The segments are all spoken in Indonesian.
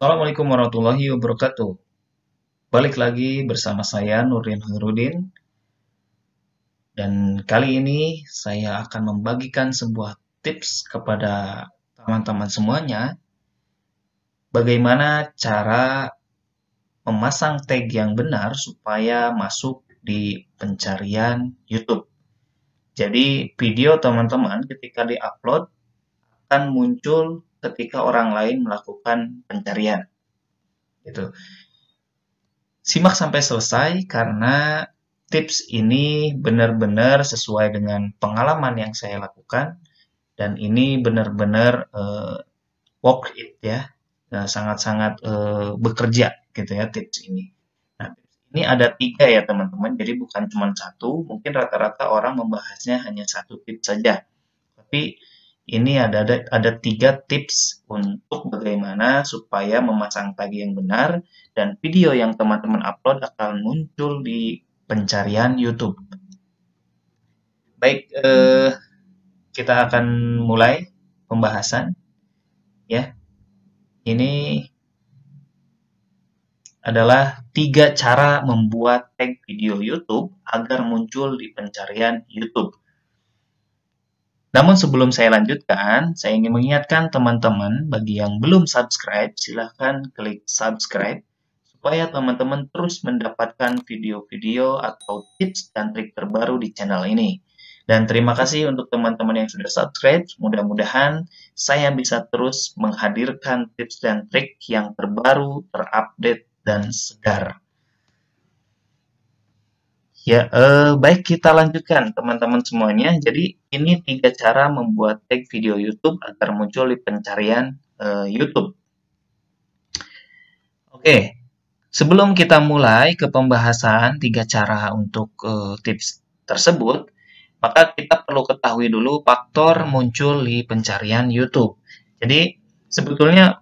Assalamualaikum warahmatullahi wabarakatuh. Balik lagi bersama saya Nurdin Hairudin dan kali ini saya akan membagikan sebuah tips kepada teman-teman semuanya bagaimana cara memasang tag yang benar supaya masuk di pencarian YouTube. Jadi video teman-teman ketika diupload akan muncul ketika orang lain melakukan pencarian. Gitu. Simak sampai selesai karena tips ini benar-benar sesuai dengan pengalaman yang saya lakukan dan ini benar-benar work it ya, sangat-sangat bekerja gitu ya tips ini. Nah, tips ini ada 3 ya teman-teman, jadi bukan cuma satu, mungkin rata-rata orang membahasnya hanya satu tips saja. Tapi ini ada 3 tips untuk bagaimana supaya memasang tag yang benar dan video yang teman-teman upload akan muncul di pencarian YouTube. Baik, kita akan mulai pembahasan ya. Ini adalah 3 cara membuat tag video YouTube agar muncul di pencarian YouTube. Namun sebelum saya lanjutkan, saya ingin mengingatkan teman-teman bagi yang belum subscribe, silahkan klik subscribe supaya teman-teman terus mendapatkan video-video atau tips dan trik terbaru di channel ini. Dan terima kasih untuk teman-teman yang sudah subscribe. Mudah-mudahan saya bisa terus menghadirkan tips dan trik yang terbaru, terupdate, dan segar. Ya, baik kita lanjutkan teman-teman semuanya. Jadi ini 3 cara membuat tag video YouTube agar muncul di pencarian YouTube. Oke, sebelum kita mulai ke pembahasan 3 cara untuk tips tersebut, maka kita perlu ketahui dulu faktor muncul di pencarian YouTube. Jadi sebetulnya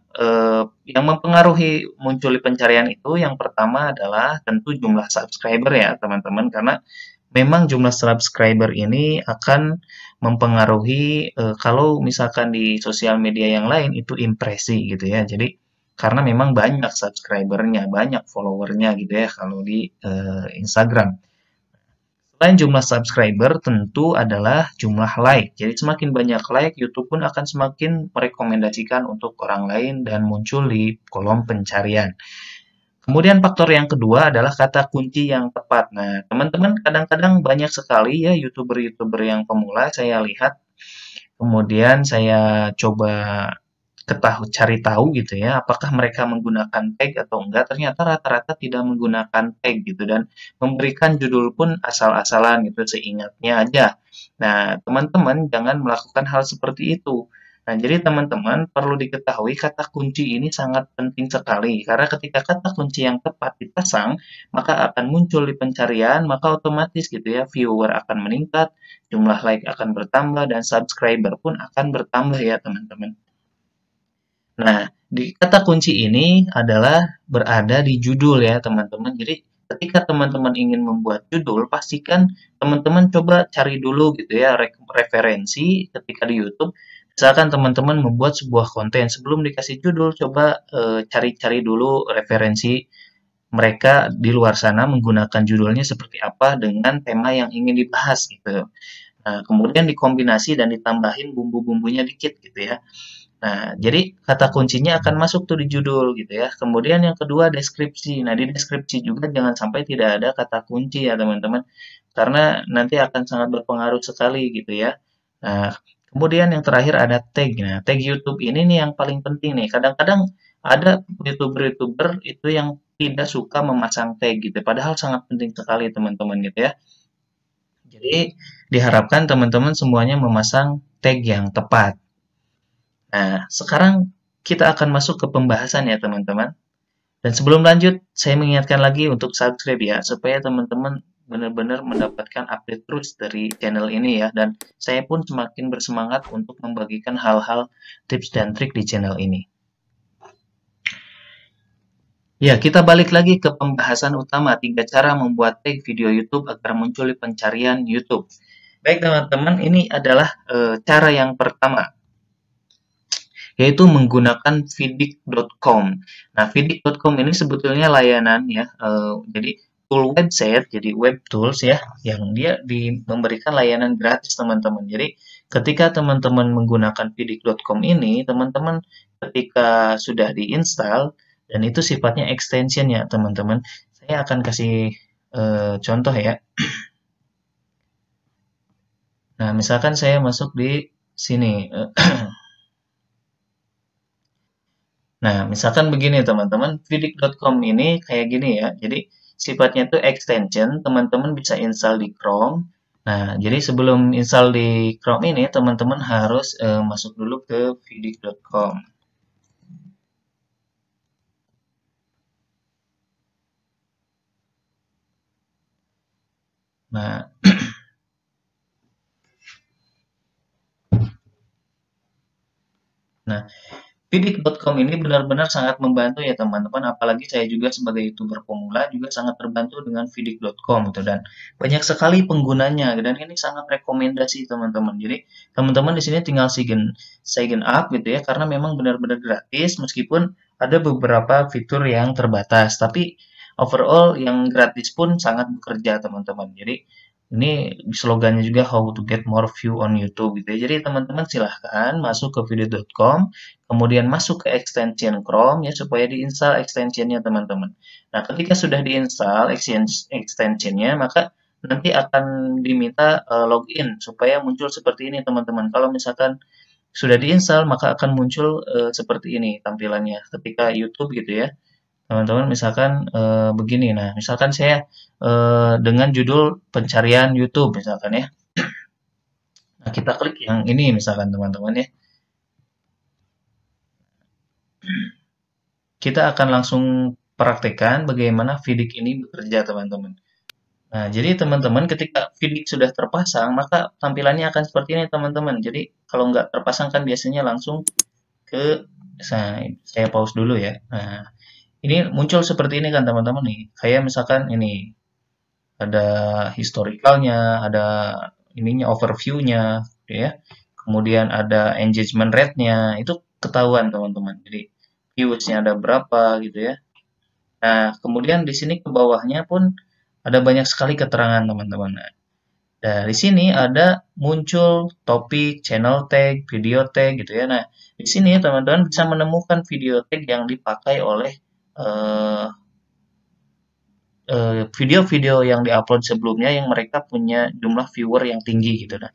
yang mempengaruhi muncul di pencarian itu yang pertama adalah tentu jumlah subscriber ya teman-teman, karena memang jumlah subscriber ini akan mempengaruhi kalau misalkan di sosial media yang lain itu impresi gitu ya. Jadi karena memang banyak subscribernya, banyak followernya gitu ya kalau di Instagram. Selain jumlah subscriber, tentu adalah jumlah like. Jadi semakin banyak like, YouTube pun akan semakin merekomendasikan untuk orang lain dan muncul di kolom pencarian. Kemudian faktor yang kedua adalah kata kunci yang tepat. Nah, teman-teman kadang-kadang banyak sekali ya YouTuber-YouTuber yang pemula saya lihat. Kemudian saya coba cari tahu gitu ya, apakah mereka menggunakan tag atau enggak. Ternyata rata-rata tidak menggunakan tag gitu dan memberikan judul pun asal-asalan gitu seingatnya aja. Nah, teman-teman jangan melakukan hal seperti itu. Nah, jadi teman-teman perlu diketahui kata kunci ini sangat penting sekali karena ketika kata kunci yang tepat dipasang, maka akan muncul di pencarian, maka otomatis gitu ya viewer akan meningkat, jumlah like akan bertambah dan subscriber pun akan bertambah ya teman-teman. Nah, di kata kunci ini adalah berada di judul ya, teman-teman. Jadi, ketika teman-teman ingin membuat judul, pastikan teman-teman coba cari dulu gitu ya, referensi ketika di YouTube. Misalkan teman-teman membuat sebuah konten, sebelum dikasih judul, coba cari-cari dulu referensi mereka di luar sana menggunakan judulnya seperti apa dengan tema yang ingin dibahas gitu. Nah, kemudian dikombinasi dan ditambahin bumbu-bumbunya dikit gitu ya. Nah, jadi kata kuncinya akan masuk tuh di judul gitu ya. Kemudian yang kedua deskripsi. Nah, di deskripsi juga jangan sampai tidak ada kata kunci ya teman-teman. Karena nanti akan sangat berpengaruh sekali gitu ya. Nah, kemudian yang terakhir ada tag. Nah, tag YouTube ini nih yang paling penting nih. Kadang-kadang ada YouTuber-YouTuber itu yang tidak suka memasang tag gitu. Padahal sangat penting sekali teman-teman gitu ya. Jadi diharapkan teman-teman semuanya memasang tag yang tepat. Nah, sekarang kita akan masuk ke pembahasan ya teman-teman. Dan sebelum lanjut, saya mengingatkan lagi untuk subscribe ya, supaya teman-teman benar-benar mendapatkan update terus dari channel ini ya. Dan saya pun semakin bersemangat untuk membagikan hal-hal tips dan trik di channel ini. Ya, kita balik lagi ke pembahasan utama, 3 cara membuat tag video YouTube agar muncul di pencarian YouTube. Baik teman-teman, ini adalah cara yang pertama. yaitu menggunakan Vidiq.com. Nah, Vidiq.com ini sebetulnya layanan ya, jadi tool website, jadi web tools ya, yang dia memberikan layanan gratis teman-teman. Jadi ketika teman-teman menggunakan Vidiq.com ini, teman-teman ketika sudah diinstal dan itu sifatnya extension ya teman-teman. Saya akan kasih contoh ya. Nah, misalkan saya masuk di sini. Nah, misalkan begini teman-teman, Vidiq.com ini kayak gini ya. Jadi sifatnya itu extension, teman-teman bisa install di Chrome. Nah, jadi sebelum install di Chrome ini, teman-teman harus masuk dulu ke Vidiq.com. Nah, nah, Vidiq.com ini benar-benar sangat membantu ya teman-teman, apalagi saya juga sebagai YouTuber pemula juga sangat terbantu dengan Vidiq.com gitu dan banyak sekali penggunanya dan ini sangat rekomendasi teman-teman. Jadi teman-teman di sini tinggal sign up gitu ya karena memang benar-benar gratis meskipun ada beberapa fitur yang terbatas, tapi overall yang gratis pun sangat bekerja teman-teman. Jadi ini slogannya juga how to get more view on YouTube gitu ya. Jadi teman-teman silahkan masuk ke video.com, kemudian masuk ke extension Chrome ya supaya diinstal extensionnya teman-teman. Nah, ketika sudah diinstal extensionnya, maka nanti akan diminta login supaya muncul seperti ini teman-teman. Kalau misalkan sudah diinstal, maka akan muncul seperti ini tampilannya ketika YouTube gitu ya. Teman-teman misalkan begini, nah misalkan saya dengan judul pencarian YouTube misalkan ya. Nah, kita klik yang ini misalkan teman-teman ya. Kita akan langsung praktekkan bagaimana Vidiq ini bekerja teman-teman. Nah, jadi teman-teman ketika Vidiq sudah terpasang, maka tampilannya akan seperti ini teman-teman. Jadi kalau nggak terpasang kan biasanya langsung ke saya pause dulu ya. Nah, ini muncul seperti ini kan teman-teman nih. Kayak misalkan ini ada historicalnya, ada ininya overviewnya, gitu ya. Kemudian ada engagement rate-nya, itu ketahuan teman-teman. Jadi views-nya ada berapa gitu ya. Nah, kemudian di sini ke bawahnya pun ada banyak sekali keterangan teman-teman. Nah, dari sini ada muncul topik, channel tag, video tag gitu ya. Nah, di sini teman-teman bisa menemukan video tag yang dipakai oleh eh, video-video yang diupload sebelumnya yang mereka punya jumlah viewer yang tinggi gitu. Nah,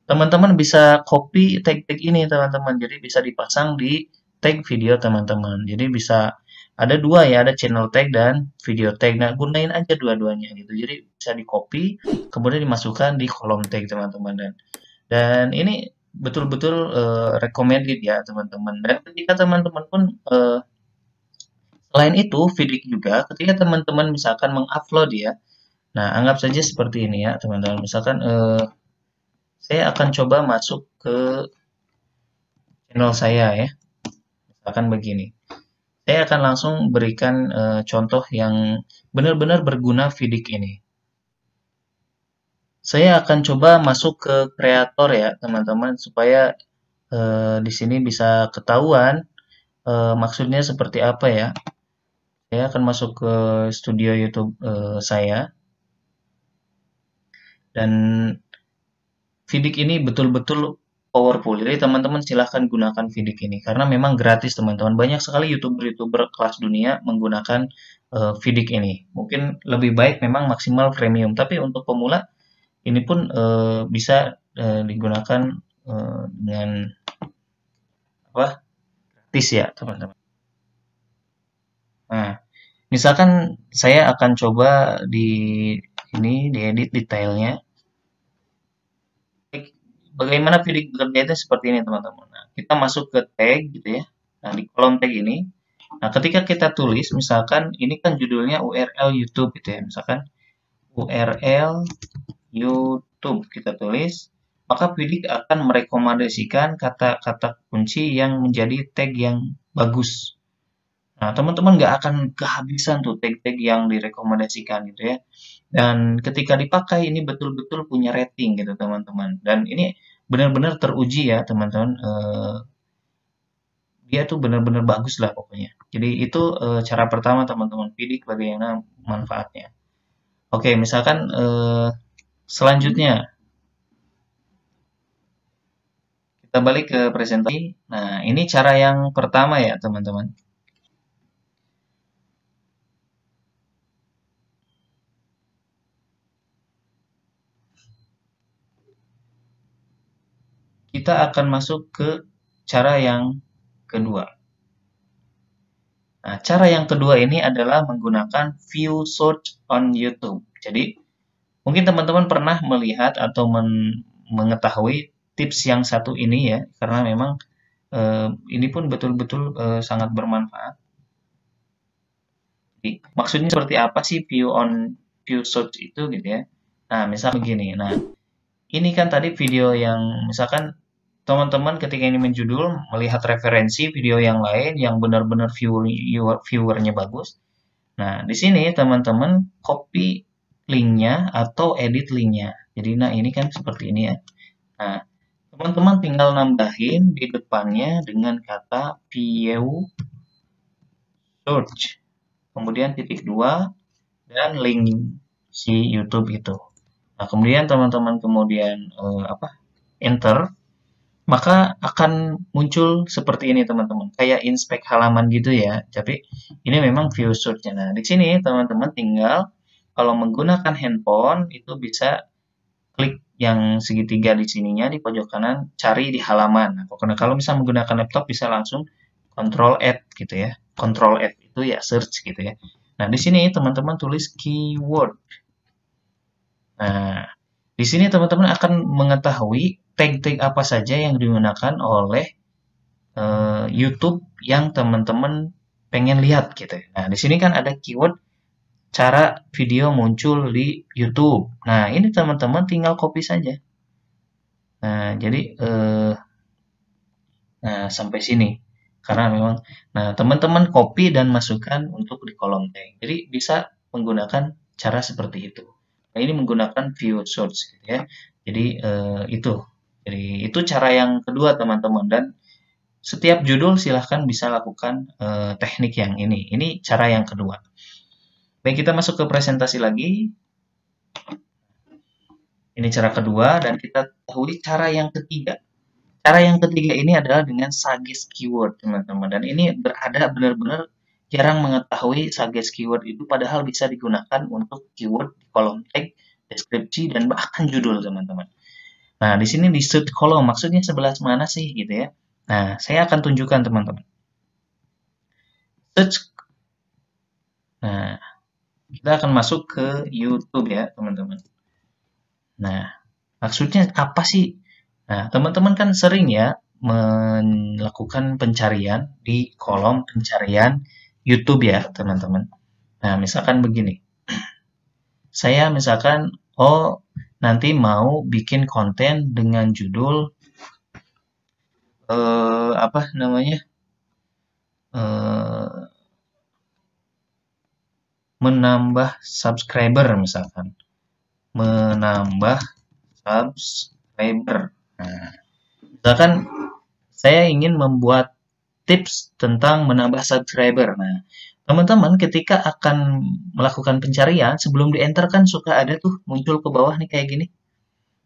teman-teman bisa copy tag-tag ini teman-teman. Jadi bisa dipasang di tag video teman-teman. Jadi bisa ada dua ya, ada channel tag dan video tag. Nah, gunain aja dua-duanya gitu. Jadi bisa di copy, kemudian dimasukkan di kolom tag teman-teman dan ini betul-betul recommended ya teman-teman. Dan ketika teman-teman pun selain itu, Vidiq juga ketika teman-teman misalkan mengupload ya. Nah, anggap saja seperti ini ya, teman-teman. Misalkan saya akan coba masuk ke channel saya ya. Misalkan begini. Saya akan langsung berikan contoh yang benar-benar berguna Vidiq ini. Saya akan coba masuk ke kreator ya, teman-teman, supaya di sini bisa ketahuan maksudnya seperti apa ya. Saya akan masuk ke studio YouTube saya dan Vidiq ini betul-betul powerful. Jadi teman-teman silahkan gunakan Vidiq ini karena memang gratis teman-teman. Banyak sekali YouTuber-YouTuber kelas dunia menggunakan Vidiq ini. Mungkin lebih baik memang maksimal premium, tapi untuk pemula ini pun bisa digunakan dengan apa? Gratis ya, teman-teman. Nah, misalkan saya akan coba di ini diedit detailnya. Bagaimana Vidiq bekerja itu seperti ini teman-teman. Nah, kita masuk ke tag gitu ya. Nah, di kolom tag ini, nah ketika kita tulis, misalkan ini kan judulnya URL YouTube gitu ya. Misalkan URL YouTube kita tulis, maka Vidiq akan merekomendasikan kata-kata kunci yang menjadi tag yang bagus. Nah, teman-teman nggak akan kehabisan tuh tag-tag yang direkomendasikan gitu ya. Dan ketika dipakai ini betul-betul punya rating gitu teman-teman. Dan ini benar-benar teruji ya teman-teman. dia tuh benar-benar bagus lah pokoknya. Jadi itu cara pertama teman-teman, Vidik bagaimana manfaatnya. Oke, misalkan selanjutnya kita balik ke presentasi. Nah, ini cara yang pertama ya teman-teman. Kita akan masuk ke cara yang kedua. Nah, cara yang kedua ini adalah menggunakan view search on YouTube. Jadi, mungkin teman-teman pernah melihat atau mengetahui tips yang satu ini ya, karena memang ini pun betul-betul sangat bermanfaat. Jadi, maksudnya seperti apa sih view search itu gitu ya? Nah, misal begini. Nah, ini kan tadi video yang misalkan teman-teman ketika ini menjudul melihat referensi video yang lain yang benar-benar viewernya bagus. Nah, di sini teman-teman copy linknya atau edit linknya. Jadi, nah ini kan seperti ini ya. Nah, teman-teman tinggal nambahin di depannya dengan kata view search, kemudian titik dua dan link si YouTube itu. Nah, kemudian teman-teman kemudian enter, maka akan muncul seperti ini teman-teman, kayak inspect halaman gitu ya. Tapi ini memang view search-nya. Nah, di sini teman-teman tinggal kalau menggunakan handphone itu bisa klik yang segitiga di sininya di pojok kanan, cari di halaman. Nah, kalau misalnya menggunakan laptop bisa langsung Control F gitu ya. Control F itu ya search gitu ya. Nah, di sini teman-teman tulis keyword. Nah, di sini teman-teman akan mengetahui tag-tag apa saja yang digunakan oleh YouTube yang teman-teman pengen lihat gitu. Nah, di sini kan ada keyword cara video muncul di YouTube. Nah, ini teman-teman tinggal copy saja. Nah, jadi nah sampai sini. Karena memang nah, teman-teman copy dan masukkan untuk di kolom tag. Jadi bisa menggunakan cara seperti itu. Nah, ini menggunakan view source gitu ya. Jadi itu. Jadi itu cara yang kedua teman-teman dan setiap judul silahkan bisa lakukan teknik yang ini. Ini cara yang kedua. Baik, kita masuk ke presentasi lagi. Ini cara kedua dan kita ketahui cara yang ketiga. Cara yang ketiga ini adalah dengan suggest keyword, teman-teman. Dan ini berada benar-benar jarang mengetahui suggest keyword itu padahal bisa digunakan untuk keyword di kolom tag, deskripsi, dan bahkan judul, teman-teman. Nah, di sini di search column, maksudnya sebelah mana sih gitu ya. Nah, saya akan tunjukkan, teman-teman. Search. Nah, kita akan masuk ke YouTube ya, teman-teman. Nah, maksudnya apa sih? Nah, teman-teman kan sering ya melakukan pencarian di kolom pencarian YouTube ya, teman-teman. Nah, misalkan begini. Saya misalkan, oh nanti mau bikin konten dengan judul apa namanya? Eh, menambah subscriber misalkan. Menambah subscriber. Nah, misalkan saya ingin membuat tips tentang menambah subscriber. Nah, teman-teman ketika akan melakukan pencarian, sebelum di-enter kan suka ada tuh muncul ke bawah nih kayak gini.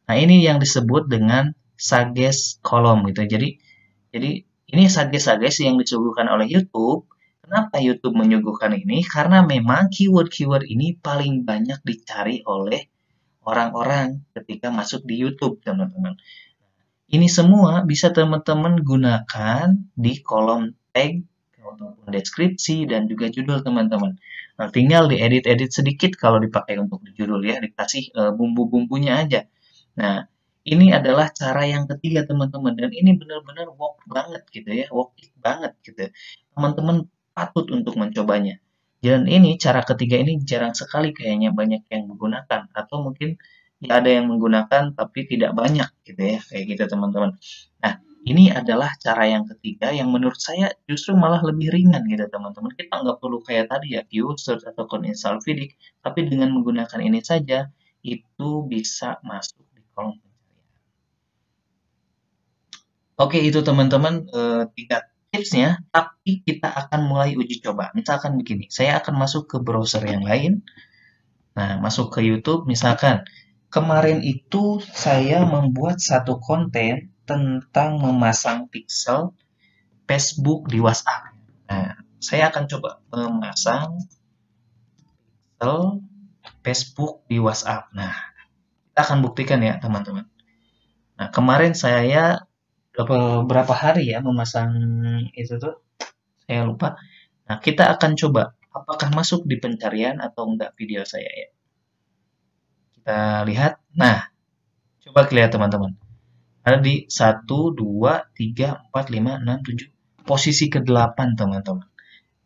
Nah, ini yang disebut dengan suggest column gitu. Jadi ini suggest yang disuguhkan oleh YouTube. Kenapa YouTube menyuguhkan ini? Karena memang keyword-keyword ini paling banyak dicari oleh orang-orang ketika masuk di YouTube, teman-teman. Ini semua bisa teman-teman gunakan di kolom tag ataupun deskripsi dan juga judul teman-teman. Nah, tinggal diedit-edit sedikit kalau dipakai untuk di judul ya, dikasih bumbu-bumbunya aja. Nah, ini adalah cara yang ketiga teman-teman dan ini benar-benar work banget gitu ya, work it banget gitu. Teman-teman patut untuk mencobanya. Dan ini cara ketiga ini jarang sekali kayaknya banyak yang menggunakan atau mungkin ya ada yang menggunakan tapi tidak banyak gitu ya kayak gitu teman-teman. Nah, ini adalah cara yang ketiga yang menurut saya justru malah lebih ringan gitu teman-teman. Kita nggak perlu kayak tadi ya view search ataupun install Vidik, tapi dengan menggunakan ini saja itu bisa masuk di kolom pencarian. Oke, itu teman-teman tiga tipsnya, tapi kita akan mulai uji coba. Misalkan begini, saya akan masuk ke browser yang lain. Nah, masuk ke YouTube, misalkan kemarin itu saya membuat satu konten tentang memasang pixel Facebook di WhatsApp. Nah, saya akan coba memasang pixel Facebook di WhatsApp. Nah, kita akan buktikan ya, teman-teman. Nah, kemarin saya berapa hari ya memasang itu tuh, saya lupa. Nah, kita akan coba apakah masuk di pencarian atau enggak video saya ya. Kita lihat. Nah, coba lihat teman-teman. Ada di 1, 2, 3, 4, 5, 6, 7. Posisi ke-8 teman-teman.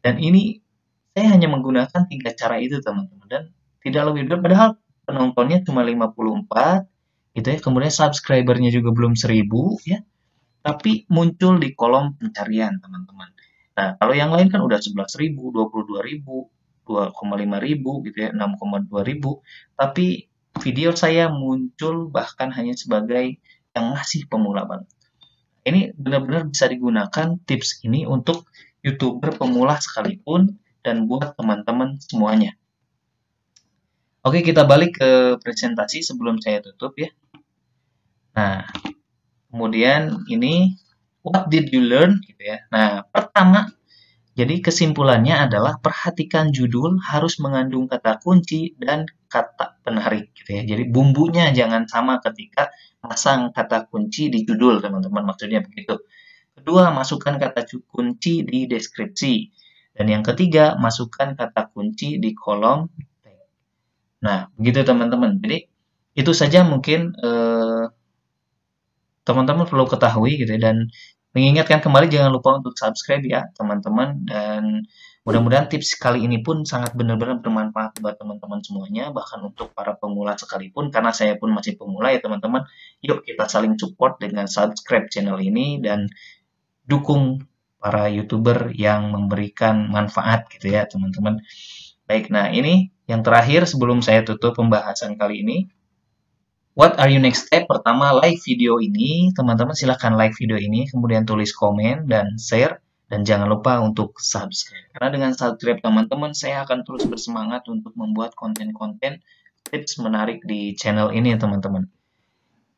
Dan ini saya hanya menggunakan 3 cara itu teman-teman. Dan tidak lebih dari, padahal penontonnya cuma 54 gitu ya. Kemudian subscribernya juga belum 1000 ya. Tapi muncul di kolom pencarian teman-teman. Nah, kalau yang lain kan udah 11.000, 22.000, 2,5 ribu gitu ya, 6,2 ribu. Tapi video saya muncul bahkan hanya sebagai yang masih pemula banget. Ini benar-benar bisa digunakan tips ini untuk YouTuber pemula sekalipun dan buat teman-teman semuanya. Oke, kita balik ke presentasi sebelum saya tutup ya. Nah, kemudian ini what did you learn gitu ya. Nah, pertama, jadi kesimpulannya adalah perhatikan judul harus mengandung kata kunci dan kata penarik gitu ya. Jadi bumbunya jangan sama ketika pasang kata kunci di judul, teman-teman. Maksudnya begitu. Kedua, masukkan kata kunci di deskripsi. Dan yang ketiga, masukkan kata kunci di kolom tag. Nah, begitu teman-teman. Jadi itu saja mungkin teman-teman perlu ketahui gitu ya, dan mengingatkan kembali jangan lupa untuk subscribe ya teman-teman, dan mudah-mudahan tips kali ini pun sangat benar-benar bermanfaat buat teman-teman semuanya, bahkan untuk para pemula sekalipun, karena saya pun masih pemula ya teman-teman. Yuk kita saling support dengan subscribe channel ini dan dukung para YouTuber yang memberikan manfaat gitu ya teman-teman. Baik, nah ini yang terakhir sebelum saya tutup pembahasan kali ini. What are you next step? Pertama, like video ini. Teman-teman silahkan like video ini, kemudian tulis komen dan share. Dan jangan lupa untuk subscribe. Karena dengan subscribe teman-teman, saya akan terus bersemangat untuk membuat konten-konten tips menarik di channel ini teman-teman.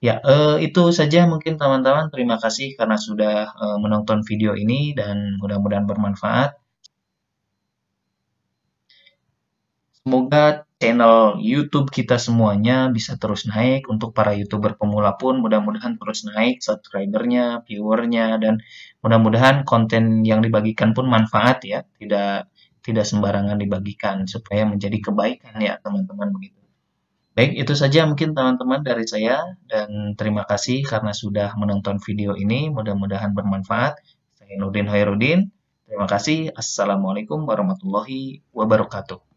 Ya, itu saja mungkin teman-teman. Terima kasih karena sudah menonton video ini dan mudah-mudahan bermanfaat. Semoga channel YouTube kita semuanya bisa terus naik. Untuk para YouTuber pemula pun mudah-mudahan terus naik subscribernya, viewernya, dan mudah-mudahan konten yang dibagikan pun manfaat ya, tidak sembarangan dibagikan supaya menjadi kebaikan ya teman-teman begitu. Baik, itu saja mungkin teman-teman dari saya, dan terima kasih karena sudah menonton video ini. Mudah-mudahan bermanfaat. Saya Nurdin Hoirudin. Terima kasih. Assalamualaikum warahmatullahi wabarakatuh.